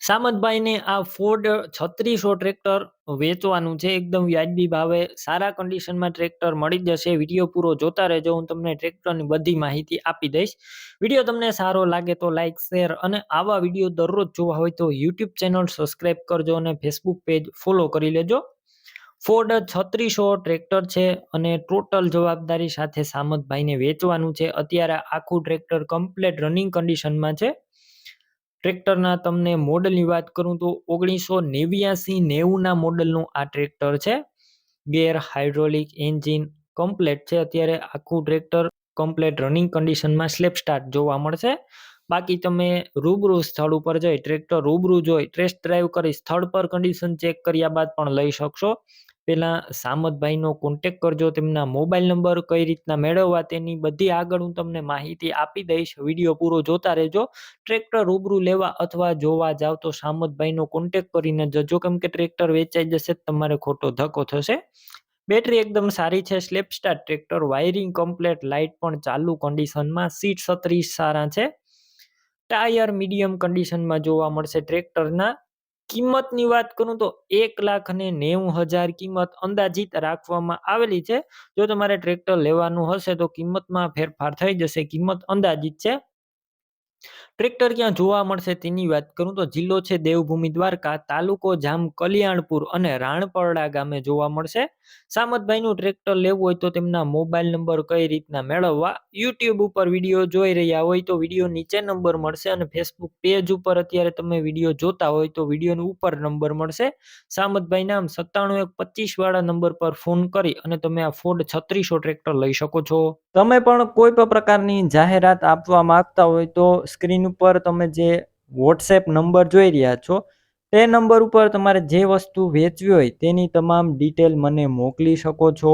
સામતભાઈને આ Ford 3600 tractor વેચવાનું છે. એકદમ વ્યાજબી ભાવે સારા કન્ડિશનમાં ટ્રેક્ટર મળી જશે. વિડીયો પૂરો જોતા રહેજો. હું તમને ટ્રેક્ટરની બધી માહિતી આપી દઈશ. વિડીયો તમને સારો લાગે તો લાઇક, શેર અને આવા વિડીયો દરરોજ જોવા હોય તો યુટ્યુબ ચેનલ સબસ્ક્રાઈબ કરજો અને ફેસબુક પેજ ફોલો કરી લેજો. ફોર્ડ 3600 ટ્રેક્ટર છે અને ટોટલ જવાબદારી સાથે સામતભાઈને વેચવાનું છે. અત્યારે આખું ટ્રેક્ટર કમ્પ્લેટ રનિંગ કન્ડિશનમાં છે. ટ્રેક્ટરના તમને મોડલની વાત કરું તો 1989-90ના મોડલનું આ ટ્રેક્ટર છે. ગેર, હાઇડ્રોલિક, એન્જિન કમ્પ્લેટ છે. અત્યારે આખું ટ્રેક્ટર કમ્પ્લેટ રનિંગ કન્ડિશનમાં સ્લેપ સ્ટાર્ટ જોવા મળશે. બાકી તમે રૂબરૂ સ્થળ ઉપર જઈ ટ્રેક્ટર રૂબરૂ જોઈ ટેસ્ટ ડ્રાઈવ કરી સ્થળ પર કન્ડિશન ચેક કર્યા બાદ પણ લઈ શકશો. પહેલા સામતભાઈનો કોન્ટેક કરજો. તેમના મોબાઈલ નંબર કઈ રીતના મેળવવા તેની બધી આગળ હું તમને માહિતી આપી દઈશ. વિડીયો પૂરો જોતા રહેજો. ટ્રેક્ટર રૂબરૂ લેવા અથવા જોવા જાવ તો સામતભાઈનો કોન્ટેક કરીને જજો, કેમ કે ટ્રેક્ટર વેચાઈ જશે તમારે ખોટો ધક્કો થશે. બેટરી એકદમ સારી છે. Slap start tractor, wiring complete, light પણ ચાલુ કન્ડિશનમાં, સીટ 36 સારા છે. ટાયર મીડિયમ કન્ડિશનમાં જોવા મળશે. ટ્રેક્ટરના કિંમતની વાત કરું તો 1,90,000 કિંમત અંદાજિત રાખવામાં આવેલી છે. જો તમારે ટ્રેક્ટર લેવાનું હશે તો કિંમતમાં ફેરફાર થઈ જશે. કિંમત અંદાજિત છે. ટ્રેક્ટર ક્યાં જોવા મળશે તેની વાત કરું તો જિલ્લો છે દેવભૂમિ દ્વારકા, તાલુકો જામ કલ્યાણપુર અને રાણપરડા ગામે જોવા મળશે. સામતભાઈનું ટ્રેક્ટર લેવું હોય તો તેમના મોબાઈલ નંબર કઈ રીતના મેળવવા, યુટ્યુબ ઉપર વિડીયો જોઈ રહ્યા હોય તો વિડીયો નીચે નંબર મળશે અને ફેસબુક પેજ ઉપર અત્યારે તમે વિડીયો જોતા હોય તો વિડીયોની ઉપર નંબર મળશે. સામતભાઈ નામ 97 125 વાળા નંબર પર ફોન કરી અને તમે આ ફોર્ડ 3600 ટ્રેક્ટર લઈ શકો છો. તમે પણ કોઈ પણ પ્રકારની જાહેરાત આપવા માંગતા હોય તો સ્ક્રીન ઉપર તમે જે વોટ્સએપ નંબર જોઈ રહ્યા છો તે નંબર ઉપર તમારે જે વસ્તુ વેચવી હોય તેની તમામ ડિટેલ મને મોકલી શકો છો.